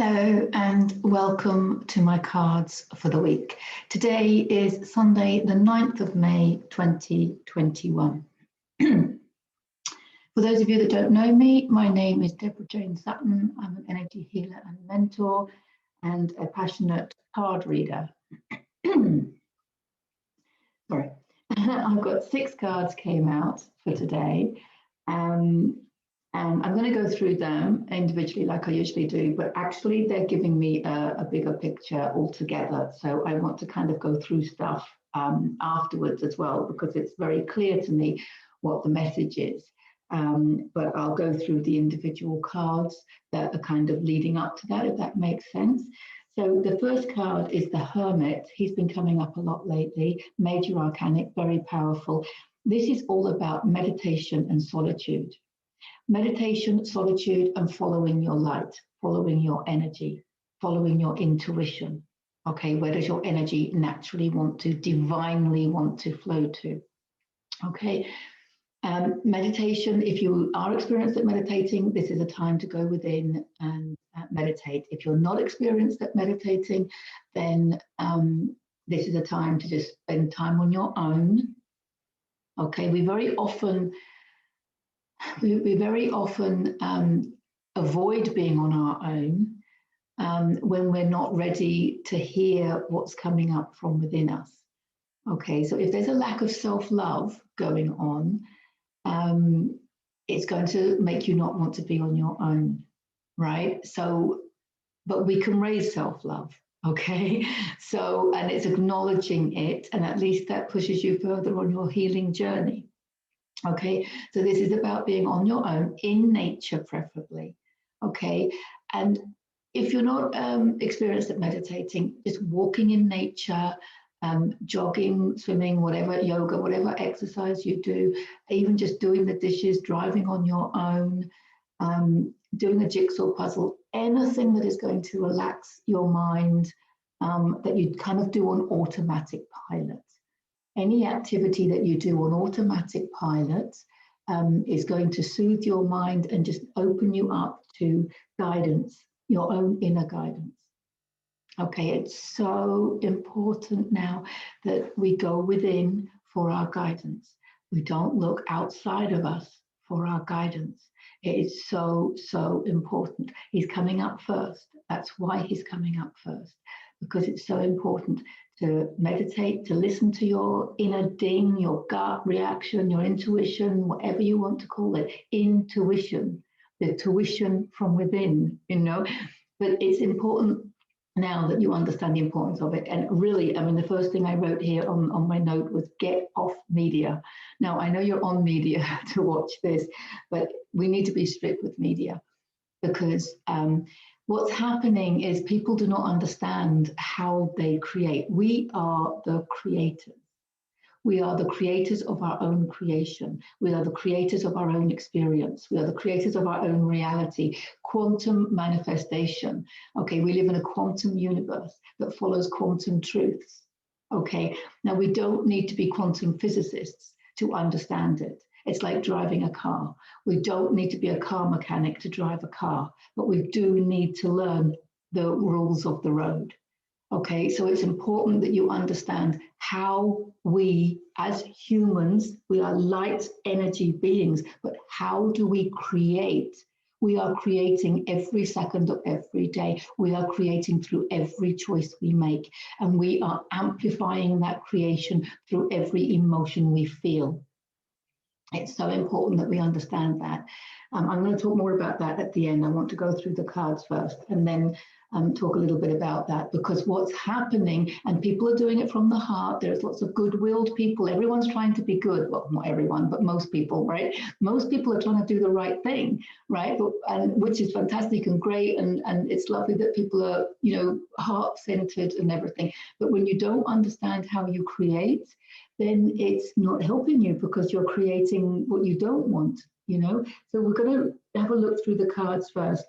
Hello and welcome to my cards for the week. Today is Sunday, the 9th of May, 2021. For those of you that don't know me, my name is Deborah Jane Sutton. I'm an energy healer and mentor and a passionate card reader. Sorry, I've got 6 cards came out for today. And I'm going to go through them individually like I usually do, but actually they're giving me a bigger picture altogether. So I want to kind of go through stuff afterwards as well, because it's very clear to me what the message is. But I'll go through the individual cards that are kind of leading up to that, if that makes sense. So the first card is the Hermit. He's been coming up a lot lately, major arcanic, very powerful. This is all about meditation and solitude. Meditation, solitude, and following your light, following your energy, following your intuition. Okay, where does your energy naturally want to, divinely want to flow to? Okay, meditation, if you are experienced at meditating, this is a time to go within and meditate. If you're not experienced at meditating, then this is a time to just spend time on your own. Okay, we very often avoid being on our own when we're not ready to hear what's coming up from within us. Okay, so if there's a lack of self-love going on, it's going to make you not want to be on your own, right? So, but we can raise self-love, okay? So, and it's acknowledging it, and at least that pushes you further on your healing journey. Okay, so this is about being on your own, in nature preferably, okay? And if you're not experienced at meditating, just walking in nature, jogging, swimming, whatever, yoga, whatever exercise you do, even just doing the dishes, driving on your own, doing a jigsaw puzzle, anything that is going to relax your mind, that you kind of do on automatic pilot. Any activity that you do on automatic pilot is going to soothe your mind and just open you up to guidance, your own inner guidance. Okay, it's so important now that we go within for our guidance. We don't look outside of us for our guidance. It is so, so important. He's coming up first. That's why he's coming up first, because it's so important to meditate, to listen to your inner ding, your gut reaction, your intuition, whatever you want to call it, intuition, the tuition from within, you know. But it's important now that you understand the importance of it. And really, I mean, the first thing I wrote here on my note was get off media. Now, I know you're on media to watch this, but we need to be strict with media, because what's happening is people do not understand how they create. We are the creators. We are the creators of our own creation. We are the creators of our own experience. We are the creators of our own reality. Quantum manifestation. Okay, we live in a quantum universe that follows quantum truths. Okay, now we don't need to be quantum physicists to understand it. It's like driving a car. We don't need to be a car mechanic to drive a car, but we do need to learn the rules of the road. Okay, so it's important that you understand how we, as humans, we are light energy beings, but how do we create? We are creating every second of every day. We are creating through every choice we make, and we are amplifying that creation through every emotion we feel. It's so important that we understand that. I'm going to talk more about that at the end. I want to go through the cards first and then talk a little bit about that, because what's happening, and people are doing it from the heart, there's lots of good-willed people. Everyone's trying to be good. Well, not everyone, but most people, right? Most people are trying to do the right thing, right? And which is fantastic and great. And it's lovely that people are, you know, heart-centered and everything. But when you don't understand how you create, then it's not helping you, because you're creating what you don't want, you know? So we're going to have a look through the cards first.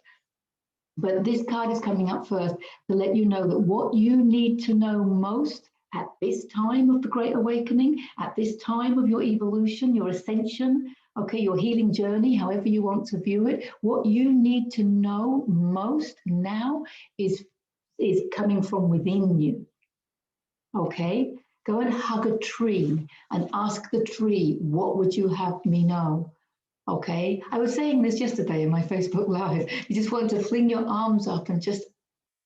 But this card is coming up first to let you know that what you need to know most at this time of the Great Awakening, at this time of your evolution, your ascension, okay, your healing journey, however you want to view it. What you need to know most now is coming from within you, okay? Go and hug a tree and ask the tree, what would you have me know? Okay, I was saying this yesterday in my Facebook Live. You just want to fling your arms up and just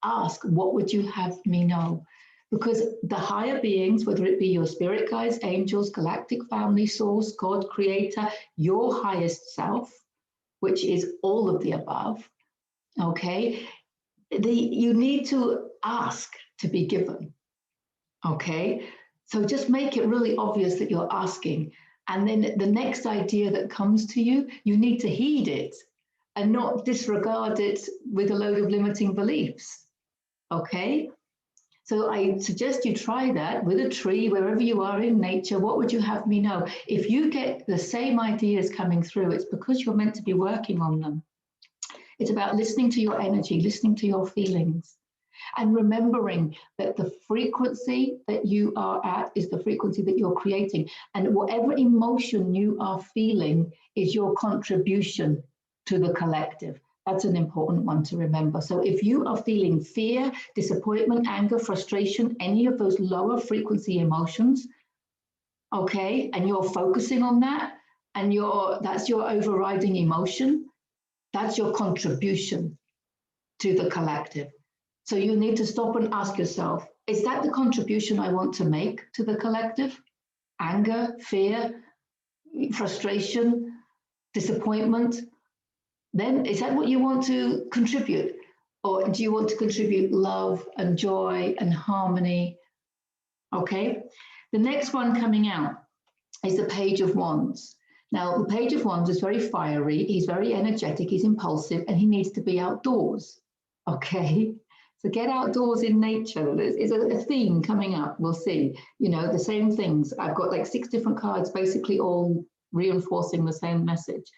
ask, what would you have me know? Because the higher beings, whether it be your spirit guides, angels, galactic family, source, God, creator, your highest self, which is all of the above, okay, you need to ask to be given, okay? So just make it really obvious that you're asking. And then the next idea that comes to you, you need to heed it and not disregard it with a load of limiting beliefs. Okay? So I suggest you try that with a tree, wherever you are in nature. What would you have me know? If you get the same ideas coming through, it's because you're meant to be working on them. It's about listening to your energy, listening to your feelings, and remembering that the frequency that you are at is the frequency that you're creating. And whatever emotion you are feeling is your contribution to the collective. That's an important one to remember. So if you are feeling fear, disappointment, anger, frustration, any of those lower frequency emotions, okay, and you're focusing on that, and that's your overriding emotion, that's your contribution to the collective. So you need to stop and ask yourself, is that the contribution I want to make to the collective? Anger, fear, frustration, disappointment? Then is that what you want to contribute? Or do you want to contribute love and joy and harmony? Okay. The next one coming out is the Page of Wands. Now, the Page of Wands is very fiery. He's very energetic. He's impulsive, and he needs to be outdoors. Okay. So get outdoors in nature. There's a theme coming up. We'll see. You know, the same things. I've got like 6 different cards, basically all reinforcing the same message.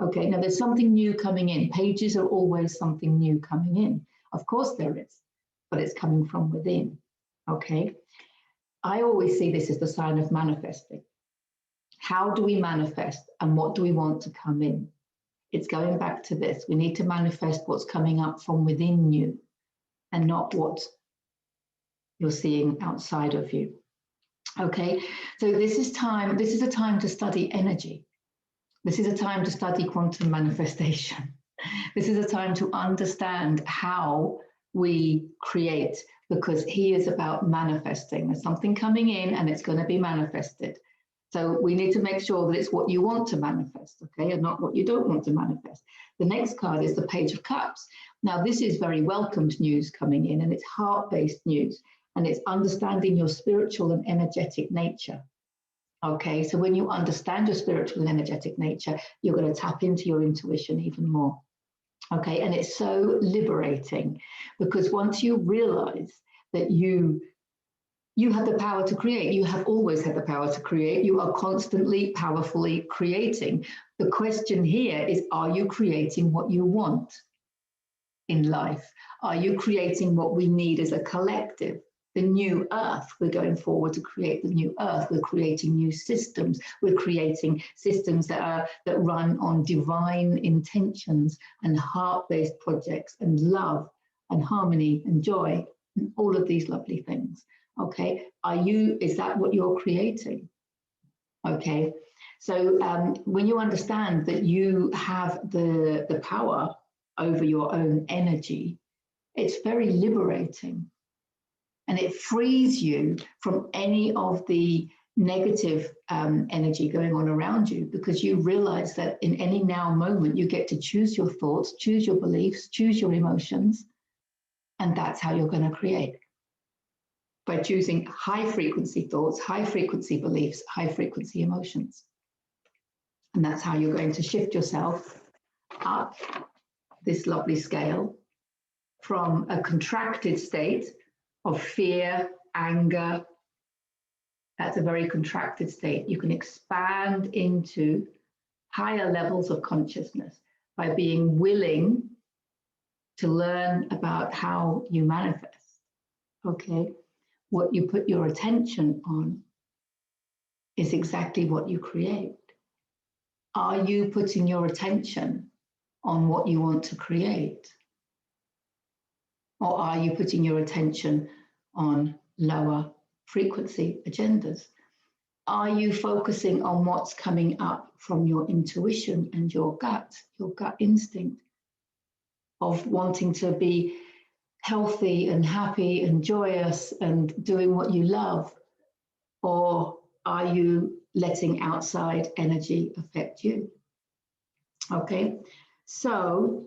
Okay, now there's something new coming in. Pages are always something new coming in. Of course there is, but it's coming from within. Okay. I always see this as the sign of manifesting. How do we manifest, and what do we want to come in? It's going back to this. We need to manifest what's coming up from within you, and not what you're seeing outside of you. Okay, so this is a time to study energy. This is a time to study quantum manifestation. This is a time to understand how we create, because he is about manifesting. There's something coming in and it's going to be manifested. So we need to make sure that it's what you want to manifest, okay, and not what you don't want to manifest. The next card is the Page of Cups. Now, this is very welcomed news coming in, and it's heart-based news, and it's understanding your spiritual and energetic nature. Okay, so when you understand your spiritual and energetic nature, you're going to tap into your intuition even more. Okay, and it's so liberating, because once you realize that you have the power to create, you have always had the power to create, you are constantly, powerfully creating. The question here is, are you creating what you want in life? Are you creating what we need as a collective? The new earth. We're going forward to create the new earth. We're creating new systems. We're creating systems that run on divine intentions and heart-based projects and love and harmony and joy and all of these lovely things. Okay, is that what you're creating? Okay, so when you understand that you have the power over your own energy, it's very liberating. And it frees you from any of the negative energy going on around you, because you realize that in any now moment, you get to choose your thoughts, choose your beliefs, choose your emotions, and that's how you're going to create. By choosing high frequency thoughts, high frequency beliefs, high frequency emotions. And that's how you're going to shift yourself up this lovely scale from a contracted state of fear, anger. That's a very contracted state. You can expand into higher levels of consciousness by being willing to learn about how you manifest. Okay, what you put your attention on is exactly what you create. Are you putting your attention on what you want to create? Or are you putting your attention on lower frequency agendas? Are you focusing on what's coming up from your intuition and your gut instinct of wanting to be healthy and happy and joyous and doing what you love? Or are you letting outside energy affect you? Okay, so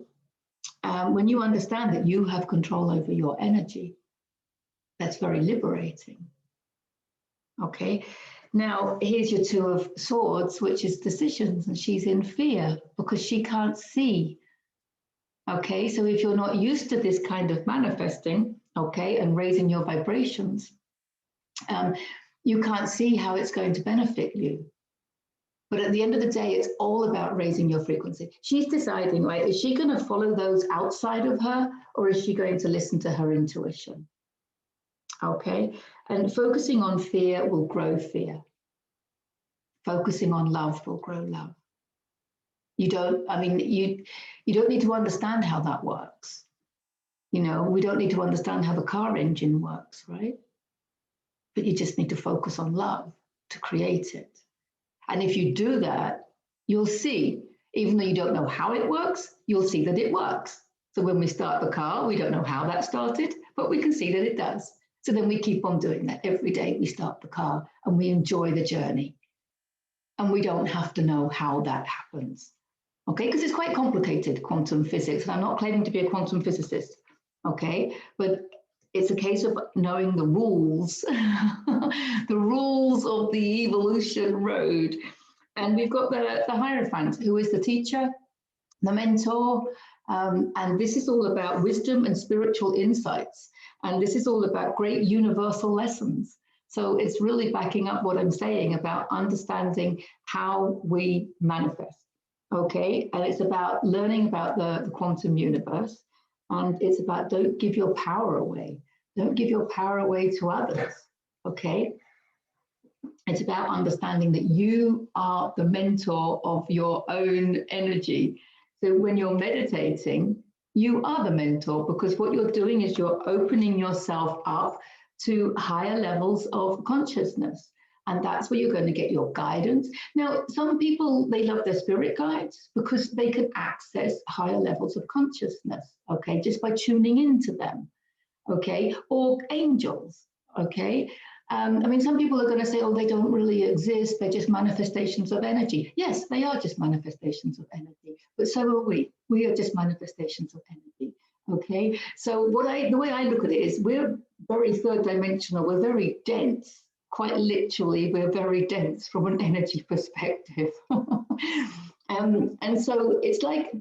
when you understand that you have control over your energy, that's very liberating. Okay, now here's your Two of Swords, which is decisions, and she's in fear because she can't see. Okay, so if you're not used to this kind of manifesting, okay, and raising your vibrations, you can't see how it's going to benefit you. But at the end of the day, it's all about raising your frequency. She's deciding, right, is she going to follow those outside of her, or is she going to listen to her intuition? Okay, and focusing on fear will grow fear. Focusing on love will grow love. You don't need to understand how that works. You know, we don't need to understand how the car engine works, right? But you just need to focus on love to create it. And if you do that, you'll see, even though you don't know how it works, you'll see that it works. So when we start the car, we don't know how that started, but we can see that it does. So then we keep on doing that. Every day we start the car and we enjoy the journey. And we don't have to know how that happens. Okay, because it's quite complicated, quantum physics. And I'm not claiming to be a quantum physicist, okay? But it's a case of knowing the rules, the rules of the evolution road. And we've got the Hierophant, who is the teacher, the mentor, and this is all about wisdom and spiritual insights. And this is all about great universal lessons. So it's really backing up what I'm saying about understanding how we manifest. Okay, and it's about learning about the quantum universe, and it's about don't give your power away. Don't give your power away to others. Okay, it's about understanding that you are the mentor of your own energy. So when you're meditating, you are the mentor, because what you're doing is you're opening yourself up to higher levels of consciousness. And that's where you're going to get your guidance. Now, some people, they love their spirit guides because they can access higher levels of consciousness, okay, just by tuning into them, okay, or angels, okay. Some people are going to say, oh, they don't really exist. They're just manifestations of energy. Yes, they are just manifestations of energy, but so are we. We are just manifestations of energy, okay. So the way I look at it is we're very third dimensional. We're very dense. Quite literally, we're very dense from an energy perspective. And so it's like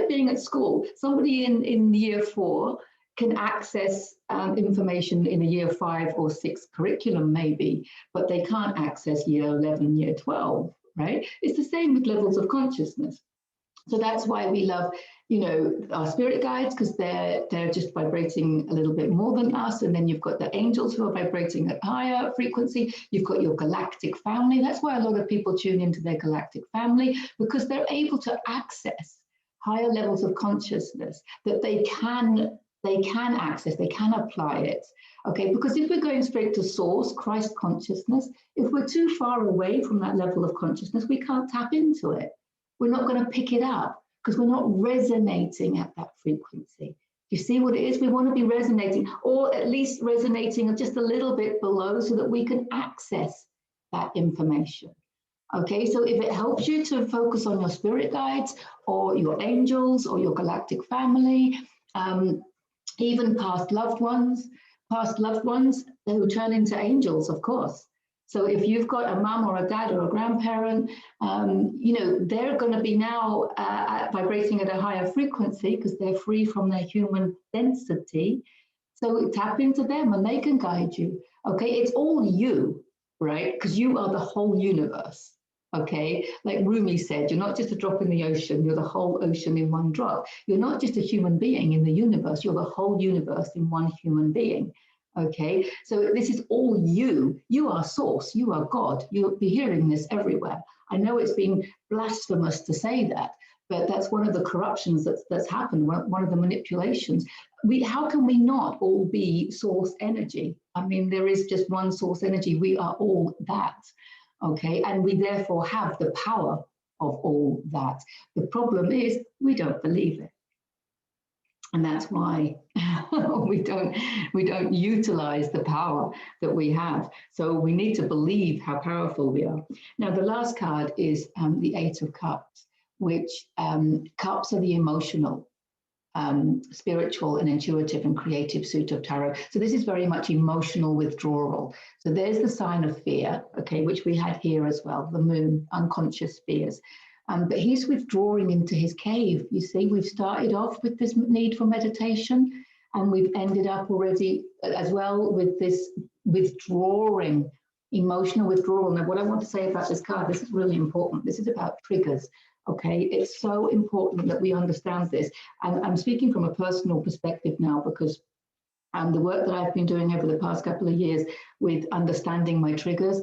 being at school. Somebody in year 4 can access information in a year 5 or 6 curriculum maybe, but they can't access year 11, year 12, right? It's the same with levels of consciousness. So that's why we love, our spirit guides, because they're just vibrating a little bit more than us. And then you've got the angels who are vibrating at higher frequency. You've got your galactic family. That's why a lot of people tune into their galactic family, because they're able to access higher levels of consciousness that they can access, they can apply it. Okay, because if we're going straight to source, Christ consciousness, if we're too far away from that level of consciousness, we can't tap into it. We're not going to pick it up because we're not resonating at that frequency. You see what it is? We want to be resonating, or at least resonating just a little bit below, so that we can access that information. Okay, so if it helps you to focus on your spirit guides or your angels or your galactic family, even past loved ones who turn into angels, of course. So if you've got a mum or a dad or a grandparent, they're going to be now vibrating at a higher frequency because they're free from their human density. So tap into them and they can guide you. Okay, it's all you, right? Because you are the whole universe. Okay, like Rumi said, you're not just a drop in the ocean, you're the whole ocean in one drop. You're not just a human being in the universe, you're the whole universe in one human being. Okay, so this is all you. You are source, you are God. You'll be hearing this everywhere. I know it's been blasphemous to say that, but that's one of the corruptions that's happened, one of the manipulations. How can we not all be source energy? I mean, there is just one source energy. We are all that, okay? And we therefore have the power of all that. The problem is we don't believe it. And that's why we don't utilize the power that we have. So we need to believe how powerful we are. Now, the last card is the Eight of Cups, which cups are the emotional, spiritual and intuitive and creative suit of tarot. So this is very much emotional withdrawal. So there's the sign of fear, okay, which we had here as well, the moon, unconscious fears. But he's withdrawing into his cave. You see, we've started off with this need for meditation, and we've ended up already as well with this withdrawing, emotional withdrawal. Now, what I want to say about this card, this is really important. This is about triggers, okay? It's so important that we understand this. And I'm speaking from a personal perspective now, because the work that I've been doing over the past couple of years with understanding my triggers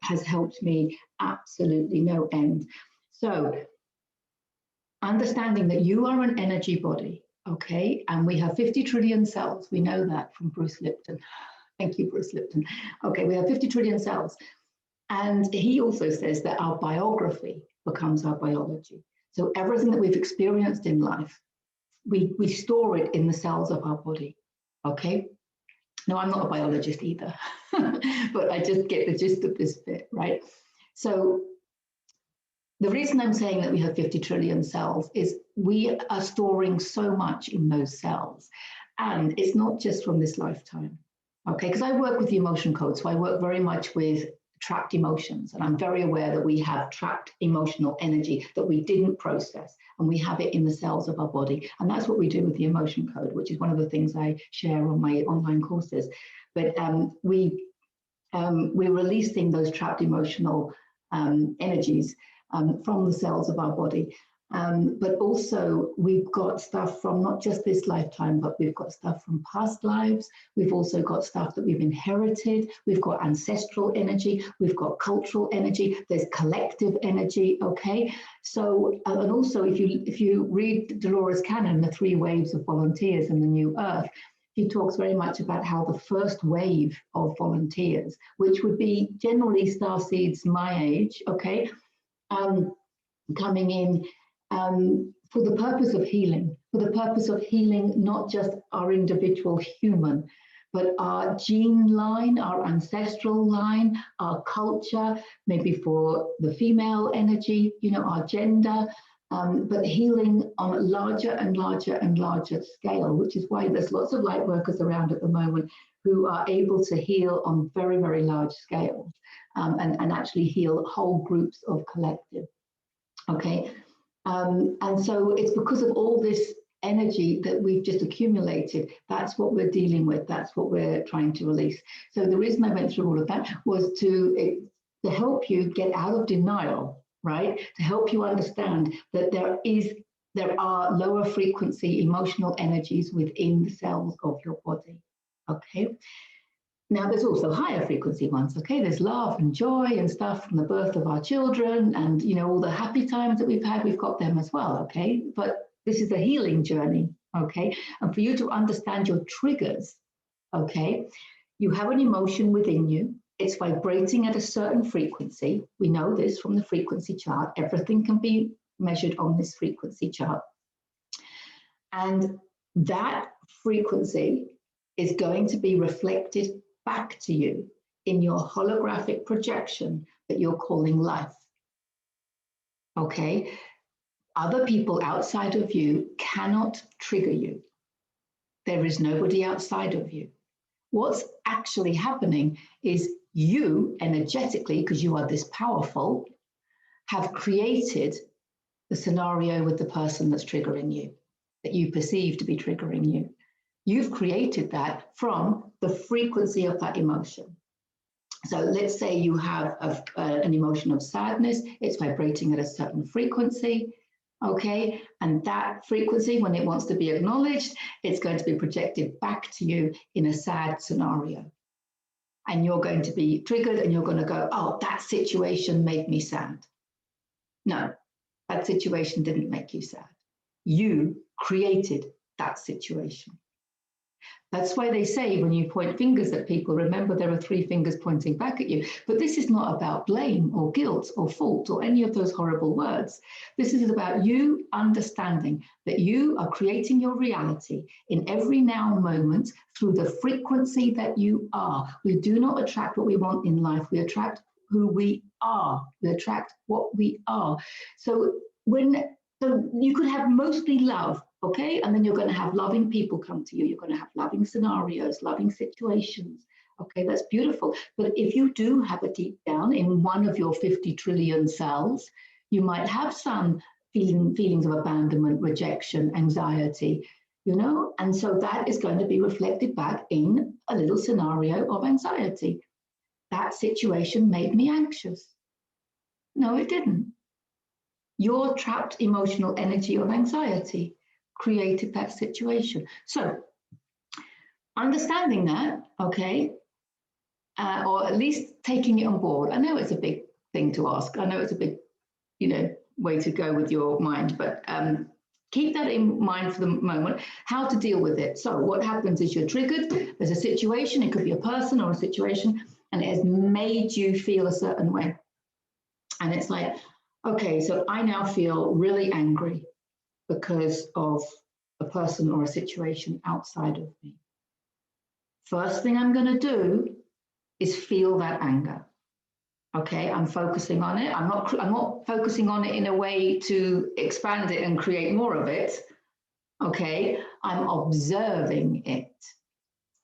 has helped me absolutely no end. So, understanding that you are an energy body, okay? And we have 50 trillion cells. We know that from Bruce Lipton. Thank you, Bruce Lipton. Okay, we have 50 trillion cells. And he also says that our biography becomes our biology. So everything that we've experienced in life, we store it in the cells of our body, okay? Now, I'm not a biologist either, but I just get the gist of this bit, right? So, the reason I'm saying that we have 50 trillion cells is we are storing so much in those cells. And it's not just from this lifetime, okay? Because I work with the emotion code, so I work very much with trapped emotions. And I'm very aware that we have trapped emotional energy that we didn't process, and we have it in the cells of our body. And that's what we do with the emotion code, which is one of the things I share on my online courses. But we're releasing those trapped emotional energies from the cells of our body. But also we've got stuff from not just this lifetime, but we've got stuff from past lives. We've also got stuff that we've inherited. We've got ancestral energy. We've got cultural energy. There's collective energy, okay? So, and also if you read Dolores Cannon, The 3 Waves of Volunteers in the New Earth, he talks very much about how the first wave of volunteers, which would be generally starseeds my age, okay, coming in for the purpose of healing, not just our individual human, but our gene line, our ancestral line, our culture, maybe for the female energy, you know, our gender, but healing on a larger and larger and larger scale, which is why there's lots of light workers around at the moment who are able to heal on very, very large scales and actually heal whole groups of collective. Okay, and so it's because of all this energy that we've just accumulated. That's what we're dealing with. That's what we're trying to release. So the reason I went through all of that was to help you get out of denial, right? To help you understand that there are lower frequency emotional energies within the cells of your body. Okay. Now, there's also higher frequency ones, okay? There's love and joy and stuff from the birth of our children and, you know, all the happy times that we've had, we've got them as well, okay? But this is a healing journey, okay? And for you to understand your triggers, okay, you have an emotion within you. It's vibrating at a certain frequency. We know this from the frequency chart. Everything can be measured on this frequency chart. And that frequency is going to be reflected back to you in your holographic projection that you're calling life. Okay? Other people outside of you cannot trigger you. There is nobody outside of you. What's actually happening is you energetically, because you are this powerful, have created the scenario with the person that's triggering you, that you perceive to be triggering you. You've created that from the frequency of that emotion. So let's say you have an emotion of sadness, it's vibrating at a certain frequency, okay? And that frequency, when it wants to be acknowledged, it's going to be projected back to you in a sad scenario. And you're going to be triggered and you're going to go, oh, that situation made me sad. No, that situation didn't make you sad. You created that situation. That's why they say when you point fingers at people, remember there are 3 fingers pointing back at you. But this is not about blame or guilt or fault or any of those horrible words. This is about you understanding that you are creating your reality in every now moment through the frequency that you are. We do not attract what we want in life. We attract who we are. We attract what we are. So you could have mostly love, okay? And then you're going to have loving people come to you. You're going to have loving scenarios, loving situations. Okay, that's beautiful. But if you do have a deep down in one of your 50 trillion cells, you might have some feelings of abandonment, rejection, anxiety, you know? And so that is going to be reflected back in a little scenario of anxiety. That situation made me anxious. No, it didn't. Your trapped emotional energy of anxiety created that situation. So understanding that, okay, or at least taking it on board. I know it's a big thing to ask. I know it's a big, way to go with your mind, but keep that in mind for the moment, how to deal with it. So what happens is you're triggered. There's a situation. It could be a person or a situation, and it has made you feel a certain way. And it's like, okay, so I now feel really angry because of a person or a situation outside of me. First thing I'm going to do is feel that anger. Okay, I'm focusing on it. I'm not focusing on it in a way to expand it and create more of it. Okay, I'm observing it.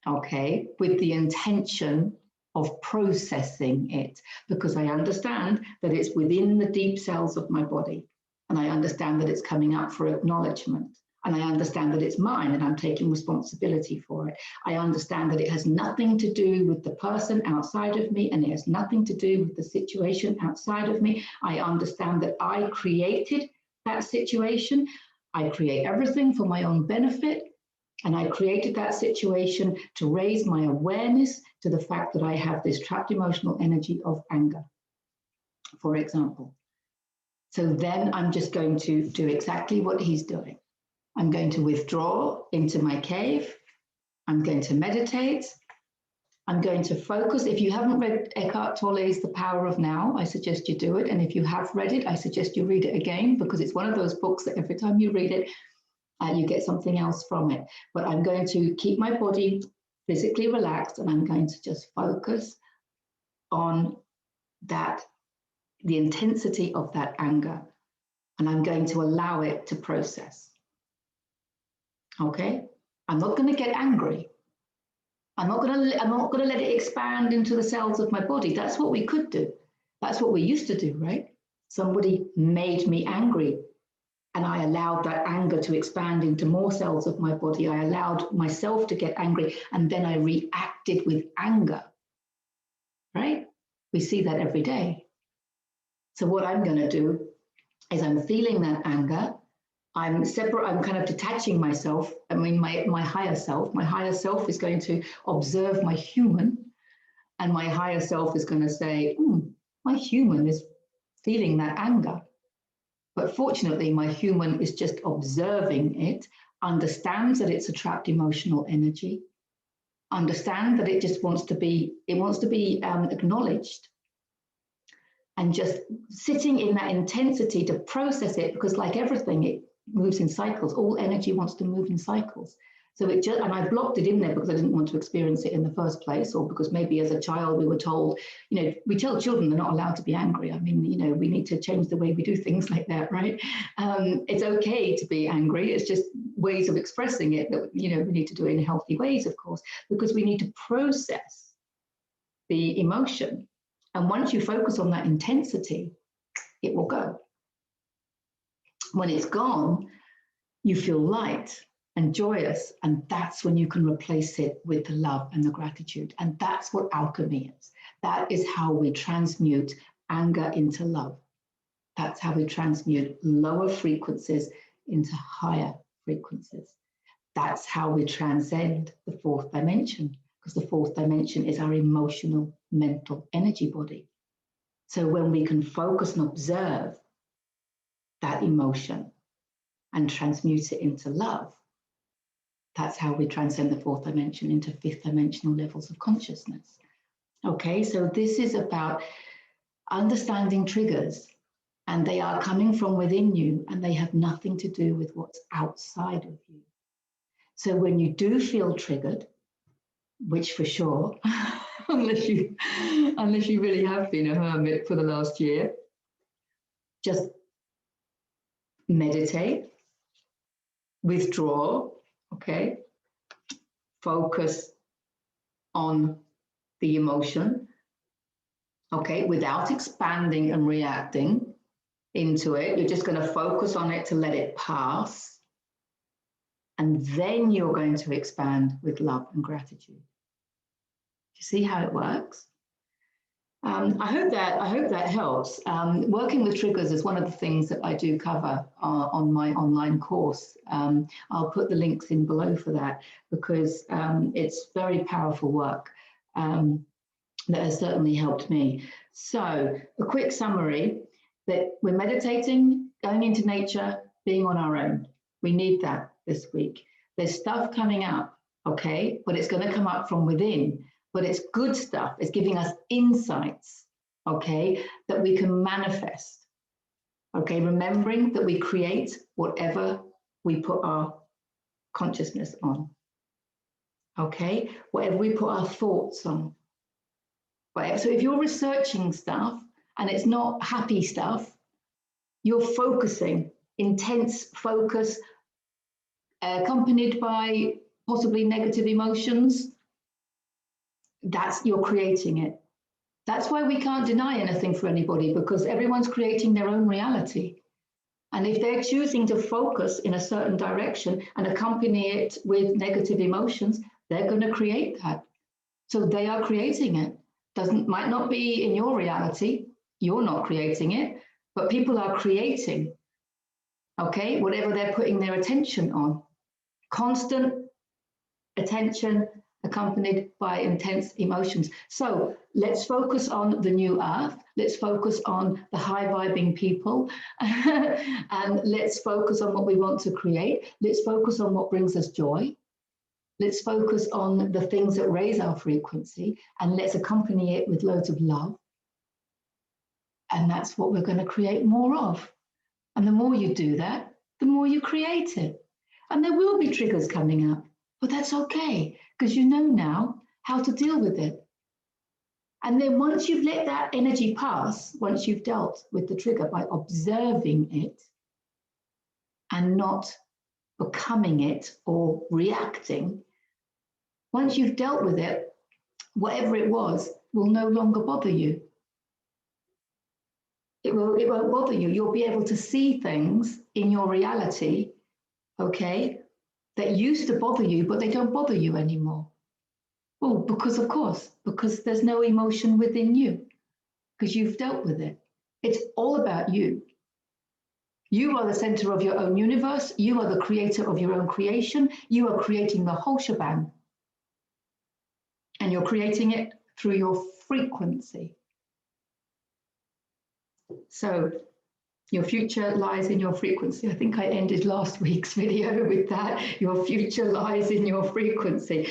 Okay, with the intention of processing it, because I understand that it's within the deep cells of my body, and I understand that it's coming up for acknowledgement, and I understand that it's mine and I'm taking responsibility for it. I understand that it has nothing to do with the person outside of me, and it has nothing to do with the situation outside of me. I understand that I created that situation. I create everything for my own benefit. And I created that situation to raise my awareness to the fact that I have this trapped emotional energy of anger, for example. So then I'm just going to do exactly what he's doing. I'm going to withdraw into my cave. I'm going to meditate. I'm going to focus. If you haven't read Eckhart Tolle's The Power of Now, I suggest you do it. And if you have read it, I suggest you read it again, because it's one of those books that every time you read it, you get something else from it. But I'm going to keep my body physically relaxed, and I'm going to just focus on that, the intensity of that anger, and I'm going to allow it to process. Okay? I'm not going to get angry. I'm not going to let it expand into the cells of my body. That's what we could do. That's what we used to do, right? Somebody made me angry, and I allowed that anger to expand into more cells of my body. I allowed myself to get angry, and then I reacted with anger, right? We see that every day. So what I'm going to do is I'm feeling that anger. I'm kind of detaching myself. I mean, my higher self is going to observe my human, and my higher self is going to say, my human is feeling that anger. But fortunately, my human is just observing it, understands that it's a trapped emotional energy, understands that it just wants to be acknowledged, and just sitting in that intensity to process it, because like everything, it moves in cycles. All energy wants to move in cycles. So and I blocked it in there because I didn't want to experience it in the first place, or because maybe as a child we were told, we tell children they're not allowed to be angry. I mean, we need to change the way we do things like that, right? It's okay to be angry. It's just ways of expressing it that, we need to do it in healthy ways, of course, because we need to process the emotion. And once you focus on that intensity, it will go. When it's gone, you feel light and joyous, and that's when you can replace it with the love and the gratitude. And that's what alchemy is. That is how we transmute anger into love. That's how we transmute lower frequencies into higher frequencies. That's how we transcend the 4th dimension, because the 4th dimension is our emotional, mental energy body. So when we can focus and observe that emotion and transmute it into love. That's how we transcend the fourth dimension into fifth dimensional levels of consciousness. Okay, so this is about understanding triggers, and they are coming from within you, and they have nothing to do with what's outside of you. So when you do feel triggered, which for sure, unless you really have been a hermit for the last year, just meditate, withdraw, okay? Focus on the emotion, okay? Without expanding and reacting into it. You're just going to focus on it to let it pass. And then you're going to expand with love and gratitude. You see how it works? I hope that helps. Working with triggers is one of the things that I do cover on my online course. I'll put the links in below for that, because it's very powerful work that has certainly helped me. So a quick summary: that we're meditating, going into nature, being on our own. We need that this week. There's stuff coming up, okay, but it's going to come up from within. But it's good stuff. It's giving us insights, okay, that we can manifest. Okay, remembering that we create whatever we put our consciousness on. Okay, whatever we put our thoughts on. Right? So if you're researching stuff and it's not happy stuff, you're focusing, intense focus, accompanied by possibly negative emotions. You're creating it. That's why we can't deny anything for anybody, because everyone's creating their own reality. And if they're choosing to focus in a certain direction and accompany it with negative emotions, they're going to create that. So they are creating it. Might not be in your reality. You're not creating it, but people are creating, okay, whatever they're putting their attention on. Constant attention accompanied by intense emotions. So let's focus on the new earth. Let's focus on the high vibing people. And let's focus on what we want to create. Let's focus on what brings us joy. Let's focus on the things that raise our frequency, and let's accompany it with loads of love. And that's what we're going to create more of. And the more you do that, the more you create it. And there will be triggers coming up, but that's okay, because you know now how to deal with it. And then once you've let that energy pass, once you've dealt with the trigger by observing it and not becoming it or reacting, once you've dealt with it, whatever it was will no longer bother you. It won't bother you. You'll be able to see things in your reality, okay, that used to bother you, but they don't bother you anymore. Well, because there's no emotion within you, because you've dealt with it. It's all about you. You are the center of your own universe. You are the creator of your own creation. You are creating the whole shebang. And you're creating it through your frequency. So your future lies in your frequency. I think I ended last week's video with that. Your future lies in your frequency.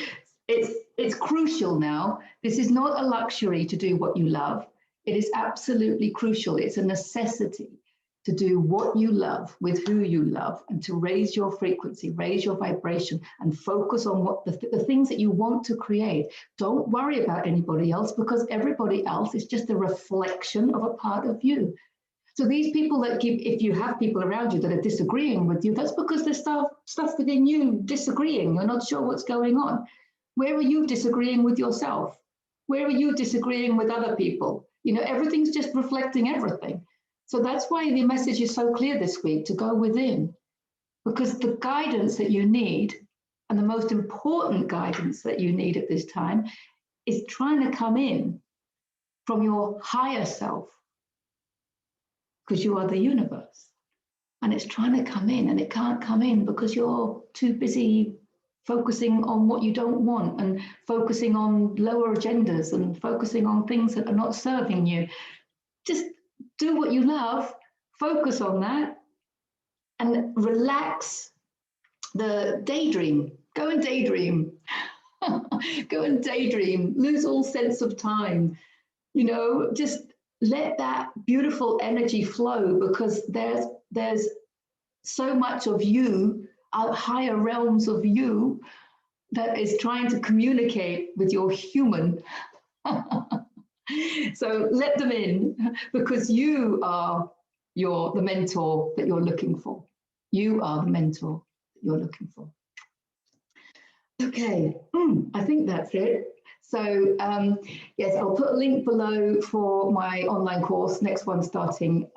It's crucial now. This is not a luxury to do what you love. It is absolutely crucial. It's a necessity to do what you love with who you love, and to raise your frequency, raise your vibration, and focus on what the things that you want to create. Don't worry about anybody else, because everybody else is just a reflection of a part of you. So these people that if you have people around you that are disagreeing with you, that's because there's stuff within you disagreeing. You're not sure what's going on. Where are you disagreeing with yourself? Where are you disagreeing with other people? You know, everything's just reflecting everything. So that's why the message is so clear this week, to go within, because the guidance that you need, and the most important guidance that you need at this time, is trying to come in from your higher self, because you are the universe. And it's trying to come in, and it can't come in because you're too busy focusing on what you don't want, and focusing on lower agendas, and focusing on things that are not serving you. Just do what you love, focus on that, and relax. The daydream, go and daydream. Go and daydream, lose all sense of time, just let that beautiful energy flow, because there's so much of you, higher realms of you, that is trying to communicate with your human. So let them in, because you are the mentor that you're looking for. You are the mentor that you're looking for. Okay, I think that's it. So yes, I'll put a link below for my online course, next one starting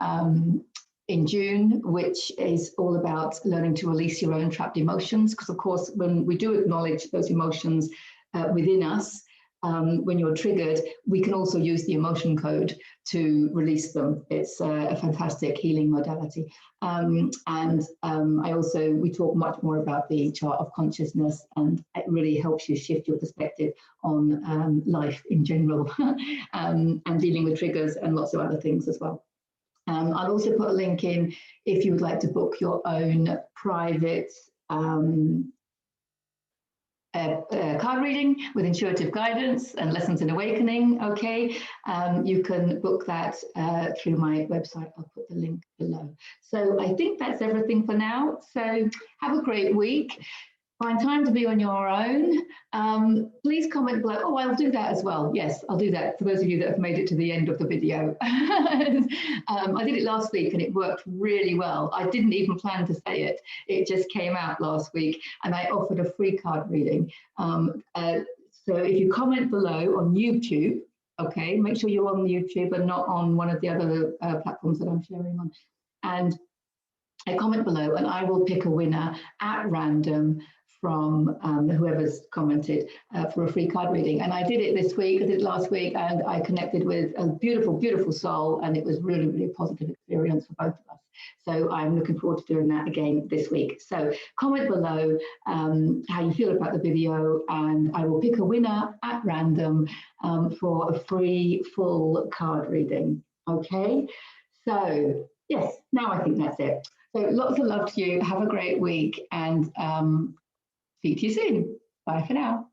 in June, which is all about learning to release your own trapped emotions. Because of course, when we do acknowledge those emotions within us, when you're triggered, we can also use the emotion code to release them. It's a fantastic healing modality. We talk much more about the chart of consciousness, and it really helps you shift your perspective on life in general, and dealing with triggers and lots of other things as well. I'll also put a link in if you would like to book your own private card reading with intuitive guidance and lessons in awakening. Okay, you can book that through my website. I'll put the link below. So I think that's everything for now. So have a great week. Find time to be on your own. Please comment below. Oh, I'll do that as well. Yes, I'll do that for those of you that have made it to the end of the video. I did it last week and it worked really well. I didn't even plan to say it. It just came out last week, and I offered a free card reading. So if you comment below on YouTube, okay, make sure you're on YouTube and not on one of the other platforms that I'm sharing on. And a comment below, and I will pick a winner at random from whoever's commented for a free card reading. And I did it this week, I did it last week, and I connected with a beautiful, beautiful soul, and it was really, really a positive experience for both of us. So I'm looking forward to doing that again this week. So comment below how you feel about the video, and I will pick a winner at random for a free full card reading. Okay, so yes, now I think that's it. So lots of love to you. Have a great week, and speak to you soon. Bye for now.